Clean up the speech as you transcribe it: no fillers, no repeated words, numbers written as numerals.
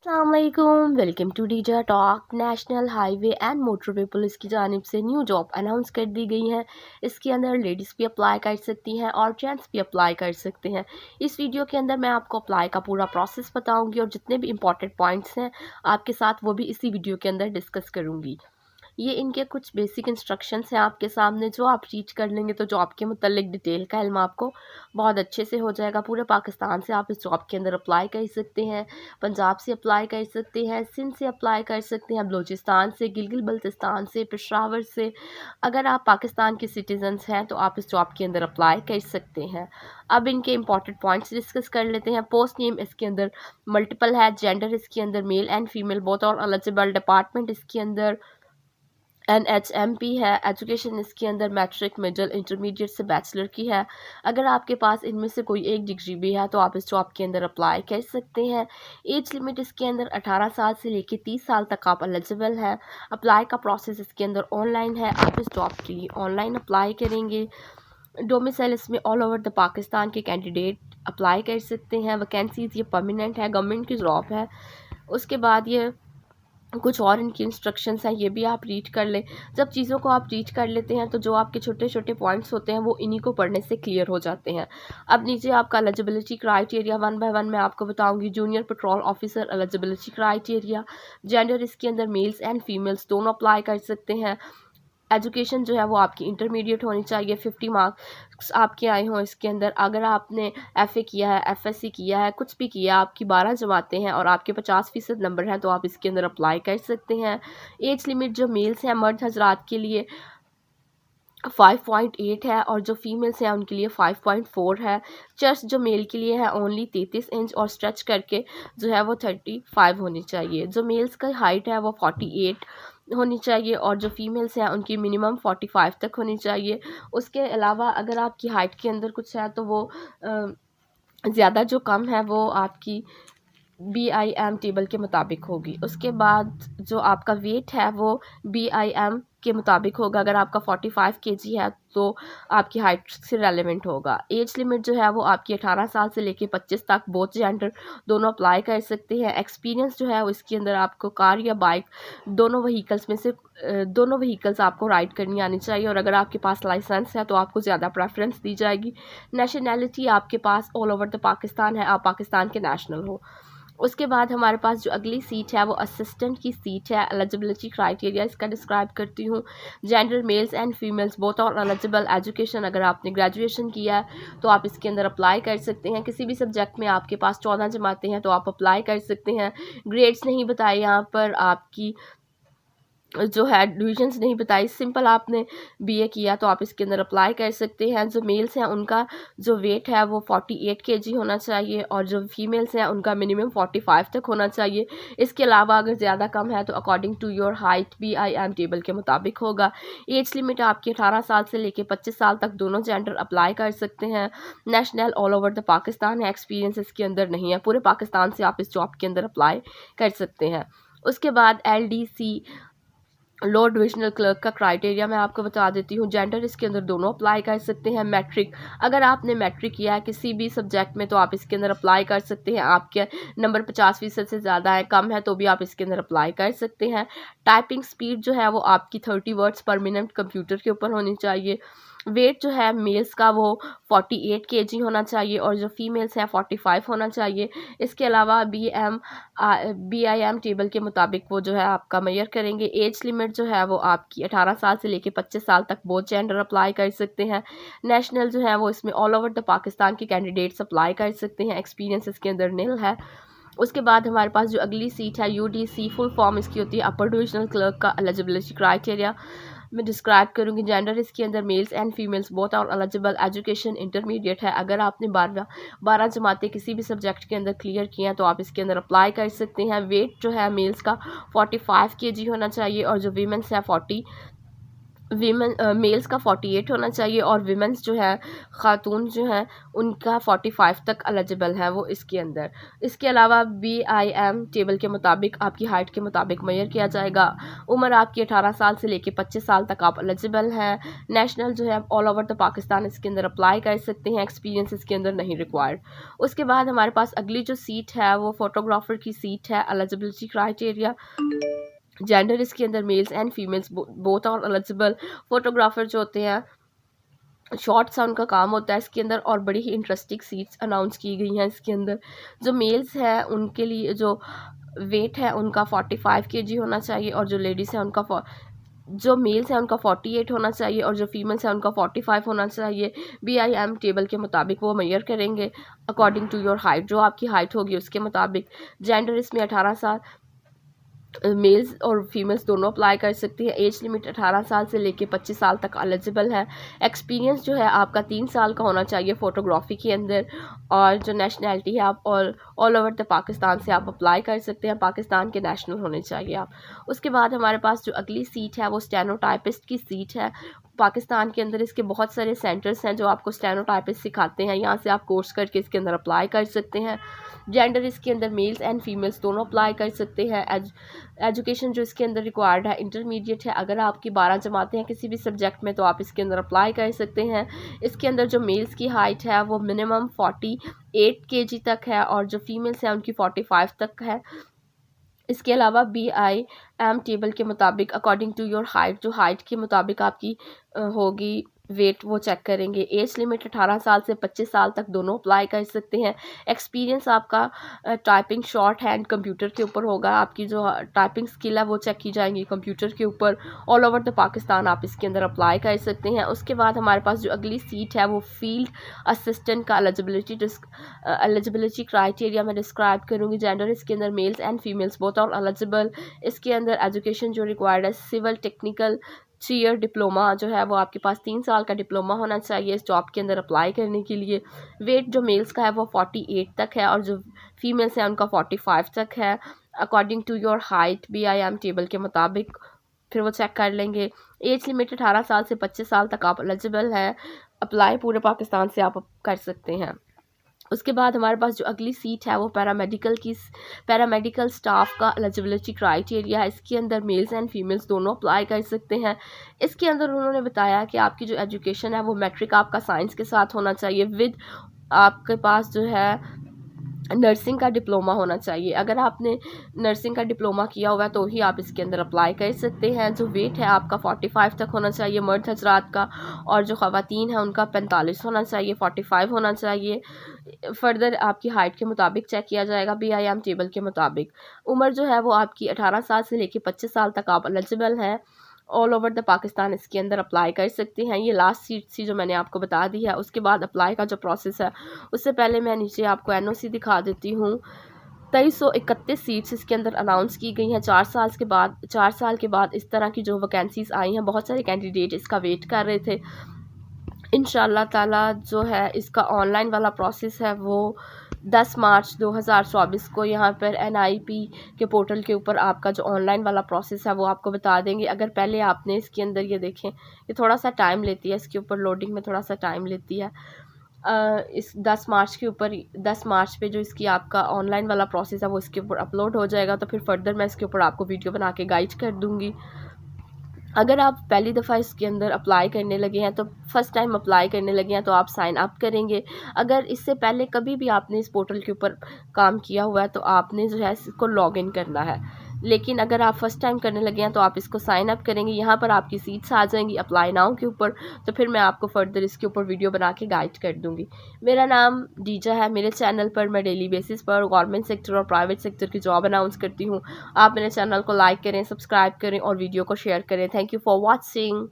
अस्सलामुअलैकुम, welcome to डीजा talk. National highway and motorway police की जानिब से न्यू जॉब अनाउंस कर दी गई है। इसके अंदर लेडीज़ भी अप्लाई कर सकती हैं और जेंट्स भी अप्लाई कर सकते हैं। इस वीडियो के अंदर मैं आपको अप्लाई का पूरा प्रोसेस बताऊंगी और जितने भी इंपॉर्टेंट पॉइंट्स हैं आपके साथ वो भी इसी वीडियो के अंदर डिस्कस करूंगी। ये इनके कुछ बेसिक इंस्ट्रक्शंस हैं आपके सामने, जो आप रीड कर लेंगे तो जॉब के मुतल्लिक डिटेल का इल्म आपको बहुत अच्छे से हो जाएगा। पूरे पाकिस्तान से आप इस जॉब के अंदर अप्लाई कर सकते हैं। पंजाब से अप्लाई कर सकते हैं, सिंध से अप्लाई कर सकते हैं, बलूचिस्तान से, गिलगित बल्तिस्तान से, पेशावर से। अगर आप पाकिस्तान के सिटीजन्स हैं तो आप इस जॉब के अंदर अप्लाई कर सकते हैं। अब इनके इंपॉर्टेंट पॉइंट्स डिस्कस कर लेते हैं। पोस्ट नेम इसके अंदर मल्टीपल है, जेंडर इसके अंदर मेल एंड फीमेल बोथ और एलिजिबल, डिपार्टमेंट इसके अंदर NHMP है। एजुकेशन इसके अंदर मैट्रिक, मिडिल, इंटरमीडिएट से बैचलर की है। अगर आपके पास इनमें से कोई एक डिग्री भी है तो आप इस जॉब के अंदर अप्लाई कर सकते हैं। एज लिमिट इसके अंदर 18 साल से लेकर 30 साल तक आप एलिजिबल हैं। अप्लाई का प्रोसेस इसके अंदर ऑनलाइन है। आप इस जॉब के लिए ऑनलाइन अप्लाई करेंगे। डोमिसाइल इसमें ऑल ओवर द पाकिस्तान के कैंडिडेट अप्लाई कर सकते हैं। वैकेंसीज ये परमानेंट है, गवर्नमेंट की जॉब है। उसके बाद ये कुछ और इनकी इंस्ट्रक्शंस हैं, ये भी आप रीड कर लें। जब चीज़ों को आप रीड कर लेते हैं तो जो आपके छोटे छोटे पॉइंट्स होते हैं वो इन्हीं को पढ़ने से क्लियर हो जाते हैं। अब नीचे आपका eligibility criteria one by one मैं आपको बताऊंगी। Junior petrol officer eligibility criteria, gender इसके अंदर मेल्स एंड फीमेल्स दोनों अप्लाई कर सकते हैं। एजुकेशन जो है वो आपकी इंटरमीडिएट होनी चाहिए। 50 मार्क्स आपके आए हों इसके अंदर। अगर आपने FA किया है, FSC किया है, कुछ भी किया, आपकी 12 जमातें हैं और आपके 50% नंबर हैं तो आप इसके अंदर अप्लाई कर सकते हैं। एज लिमिट जो मेल्स हैं मर्द हजरात के लिए 5.8 है और जो फीमेल्स हैं उनके लिए 5.4 है। चेस्ट जो मेल के लिए है ओनली 33 इंच और स्ट्रेच करके जो है वो 35 होनी चाहिए। जो मेल्स का हाइट है वो 48 होनी चाहिए और जो फीमेल्स हैं उनकी मिनिमम 45 तक होनी चाहिए। उसके अलावा अगर आपकी हाइट के अंदर कुछ है तो वो ज़्यादा जो कम है वो आपकी BIM टेबल के मुताबिक होगी। उसके बाद जो आपका वेट है वो BIM के मुताबिक होगा। अगर आपका 45 kg है तो आपकी हाइट से रेलेवेंट होगा। एज लिमिट जो है वो आपकी 18 साल से लेके 25 तक बोथ जेंडर दोनों अप्लाई कर सकते हैं। एक्सपीरियंस जो है वो इसके अंदर आपको कार या बाइक दोनों व्हीकल्स में से दोनों व्हीकल्स आपको राइड करनी आनी चाहिए और अगर आपके पास लाइसेंस है तो आपको ज़्यादा प्रेफरेंस दी जाएगी। नेशनैलिटी आपके पास ऑल ओवर द पाकिस्तान है, आप पाकिस्तान के नेशनल हो। उसके बाद हमारे पास जो अगली सीट है वो असिस्टेंट की सीट है। एलिजिबिलिटी क्राइटेरिया इसका डिस्क्राइब करती हूँ। Gender mails and females both और एलिजिबल। एजुकेशन अगर आपने ग्रेजुएशन किया है तो आप इसके अंदर अप्लाई कर सकते हैं। किसी भी सब्जेक्ट में आपके पास 14 जमातें हैं तो आप अप्लाई कर सकते हैं। ग्रेड्स नहीं बताए यहाँ पर, आपकी जो है डिविजन्स नहीं बताई। सिंपल आपने BA किया तो आप इसके अंदर अप्लाई कर सकते हैं। जो मेल्स हैं उनका जो वेट है वो 48 kg होना चाहिए और जो फीमेल्स हैं उनका मिनिमम 45 तक होना चाहिए। इसके अलावा अगर ज़्यादा कम है तो according to your height BIM table के मुताबिक होगा। एज लिमिट आपकी 18 साल से लेकर 25 साल तक दोनों जेंडर अप्लाई कर सकते हैं। National all over the Pakistan है, एक्सपीरियंस इसके अंदर नहीं है। पूरे पाकिस्तान से आप इस जॉब के अंदर अप्लाई कर सकते हैं। उसके बाद LDC लो डिविजनल क्लर्क का क्राइटेरिया मैं आपको बता देती हूँ। जेंडर इसके अंदर दोनों अप्लाई कर सकते हैं। मैट्रिक, अगर आपने मैट्रिक किया है किसी भी सब्जेक्ट में तो आप इसके अंदर अप्लाई कर सकते हैं। आपके नंबर 50% से ज़्यादा है, कम है तो भी आप इसके अंदर अप्लाई कर सकते हैं। टाइपिंग स्पीड जो है वो आपकी 30 वर्ड्स पर मिनट कंप्यूटर के ऊपर होनी चाहिए। वेट जो है मेल्स का वो 48 kg होना चाहिए और जो फीमेल्स हैं 45 होना चाहिए। इसके अलावा BIM टेबल के मुताबिक वो जो है आपका मेजर करेंगे। एज लिमिट जो है वो आपकी 18 साल से लेके 25 साल तक बहुत जेंडर अप्लाई कर सकते हैं। नेशनल जो है वो इसमें ऑल ओवर द पाकिस्तान के कैंडिडेट्स अप्लाई कर सकते हैं। एक्सपीरियंस इसके अंदर नील है। उसके बाद हमारे पास जो अगली सीट है UDC, फुल फॉर्म इसकी होती है अपर डिविजनल क्लर्क का। एलिजिबिलिटी क्राइटेरिया मैं डिस्क्राइब करूँगी। जेंडर इसके अंदर मेल्स एंड फीमेल्स बोथ और एलिजिबल। एजुकेशन इंटरमीडिएट है। अगर आपने 12 जमातें किसी भी सब्जेक्ट के अंदर क्लियर किए हैं तो आप इसके अंदर अप्लाई कर सकते हैं। वेट जो है मेल्स का 45 kg होना चाहिए और जो वीमेंस है वीमेन मेल्स का 48 होना चाहिए और वीमेंस जो है ख़ातून जो है उनका 45 तक एलिजिबल है वो इसके अंदर। इसके अलावा BIM टेबल के मुताबिक आपकी हाइट के मुताबिक मेजर किया जाएगा। उम्र आपकी 18 साल से लेके 25 साल तक आप एलिजिबल हैं। नेशनल जो है ऑल ओवर द पाकिस्तान इसके अंदर अप्लाई कर सकते हैं, एक्सपीरियंस इसके अंदर नहीं रिक्वायर्ड। उसके बाद हमारे पास अगली जो सीट है वो फोटोग्राफर की सीट है। एलिजिबिलिटी क्राइटेरिया, जेंडर इसके अंदर males and females both are eligible. Photographer जो होते हैं शॉर्ट सा उनका काम होता है इसके अंदर, और बड़ी ही इंटरेस्टिंग सीट्स अनाउंस की गई हैं इसके अंदर। जो मेल्स हैं उनके लिए जो वेट है उनका 45 kg होना चाहिए, और जो लेडीज़ हैं उनका जो मेल्स हैं उनका 48 होना चाहिए, और जो फीमेल्स हैं उनका 45 होना चाहिए। BIM टेबल के मुताबिक वो मेजर करेंगे अकॉर्डिंग टू योर हाइट, जो आपकी हाइट होगी उसके मुताबिक। जेंडर इसमें 18 साल मेल्स और फीमेल्स दोनों अप्लाई कर सकती हैं। एज लिमिट 18 साल से लेके 25 साल तक एलिजिबल है। एक्सपीरियंस जो है आपका 3 साल का होना चाहिए फ़ोटोग्राफी के अंदर, और जो नेशनैलिटी है आप ऑल ओवर द पाकिस्तान से आप अप्लाई कर सकते हैं, पाकिस्तान के नेशनल होने चाहिए आप। उसके बाद हमारे पास जो अगली सीट है वो स्टेनोटाइपिस्ट की सीट है। पाकिस्तान के अंदर इसके बहुत सारे सेंटर्स हैं जो आपको स्टेनोटाइपिस्ट सिखाते हैं, यहाँ से आप कोर्स करके इसके अंदर अप्लाई कर सकते हैं। जेंडर इसके अंदर मेल्स एंड फीमेल्स दोनों अप्लाई कर सकते हैं। एजुकेशन जो इसके अंदर रिक्वायर्ड है इंटरमीडिएट है। अगर आपकी 12 जमातें हैं किसी भी सब्जेक्ट में तो आप इसके अंदर अप्लाई कर सकते हैं। इसके अंदर जो मेल्स की हाइट है वो मिनिमम 48 kg तक है, और जो फीमेल्स हैं उनकी 45 तक है। इसके अलावा BIM टेबल के मुताबिक अकॉर्डिंग टू योर हाइट, जो हाइट के मुताबिक आपकी होगी वेट वो चेक करेंगे। एज लिमिट 18 साल से 25 साल तक दोनों अप्लाई कर सकते हैं। एक्सपीरियंस आपका टाइपिंग शॉर्ट हैंड कंप्यूटर के ऊपर होगा। आपकी जो टाइपिंग स्किल है वो चेक की जाएंगी कंप्यूटर के ऊपर। ऑल ओवर द पाकिस्तान आप इसके अंदर अप्लाई कर सकते हैं। उसके बाद हमारे पास जो अगली सीट है वो फील्ड असिस्टेंट का एलिजिबिलिटी क्राइटेरिया मैं डिस्क्राइब करूँगी। जेंडर इसके अंदर males and females both are eligible. इसके अंदर एजुकेशन जो रिक्वायर्ड है सिविल टेक्निकल 3 ईयर डिप्लोमा जो है वो आपके पास 3 साल का डिप्लोमा होना चाहिए इस जॉब के अंदर अप्लाई करने के लिए। वेट जो मेल्स का है वो 48 तक है, और जो फीमेल्स हैं उनका 45 तक है according to your height BIM table के मुताबिक। फिर वो चेक कर लेंगे। एज लिमिट 18 साल से 25 साल तक आप एलिजिबल हैं। अप्लाई पूरे पाकिस्तान से आप कर सकते हैं। उसके बाद हमारे पास जो अगली सीट है वो पैरामेडिकल स्टाफ का एलिजिबिलिटी क्राइटेरिया है। इसके अंदर मेल्स एंड फीमेल्स दोनों अप्लाई कर सकते हैं। इसके अंदर उन्होंने बताया कि आपकी जो एजुकेशन है वो मैट्रिक आपका साइंस के साथ होना चाहिए, विद आपके पास जो है नर्सिंग का डिप्लोमा होना चाहिए। अगर आपने नर्सिंग का डिप्लोमा किया हुआ है तो ही आप इसके अंदर अप्लाई कर सकते हैं। जो वेट है आपका 45 तक होना चाहिए मर्द हजरात का, और जो ख़वातीन है उनका 45 होना चाहिए, 45 होना चाहिए। फर्दर आपकी हाइट के मुताबिक चेक किया जाएगा BIM टेबल के मुताबिक। उम्र जो है वो आपकी 18 साल से लेकर 25 साल तक आप एलिजिबल हैं। ऑल ओवर द पाकिस्तान इसके अंदर अप्लाई कर सकते हैं। ये लास्ट सीट थी जो मैंने आपको बता दी है। उसके बाद अप्लाई का जो प्रोसेस है उससे पहले मैं नीचे आपको NOC दिखा देती हूँ। 2331 सीट्स इसके अंदर अनाउंस की गई हैं। 4 साल के बाद इस तरह की जो वैकेंसीज़ आई हैं, बहुत सारे कैंडिडेट इसका वेट कर रहे थे। इंशाल्लाह ताला जो है इसका ऑनलाइन वाला प्रोसेस है वो 10 मार्च 2024 को यहाँ पर NIP के पोर्टल के ऊपर आपका जो ऑनलाइन वाला प्रोसेस है वो आपको बता देंगे। अगर पहले आपने इसके अंदर ये देखें, ये थोड़ा सा टाइम लेती है, इसके ऊपर लोडिंग में थोड़ा सा टाइम लेती है। इस 10 मार्च के ऊपर 10 मार्च पे जो इसकी आपका ऑनलाइन वाला प्रोसेस है वो इसके ऊपर अपलोड हो जाएगा, तो फिर फर्दर मैं इसके ऊपर आपको वीडियो बना के गाइड कर दूँगी। अगर आप पहली दफ़ा इसके अंदर अप्लाई करने लगे हैं, तो फ़र्स्ट टाइम अप्लाई करने लगे हैं, तो आप साइन अप करेंगे। अगर इससे पहले कभी भी आपने इस पोर्टल के ऊपर काम किया हुआ है तो आपने जो है इसको लॉगिन करना है। लेकिन अगर आप फ़र्स्ट टाइम करने लगे हैं तो आप इसको साइन अप करेंगे, यहाँ पर आपकी सीट्स आ जाएंगी अप्लाई नाउ के ऊपर, तो फिर मैं आपको फ़र्दर इसके ऊपर वीडियो बना के गाइड कर दूँगी। मेरा नाम डीजा है। मेरे चैनल पर मैं डेली बेसिस पर गवर्नमेंट सेक्टर और प्राइवेट सेक्टर की जॉब अनाउंस करती हूँ। आप मेरे चैनल को लाइक करें, सब्सक्राइब करें और वीडियो को शेयर करें। Thank you for watching.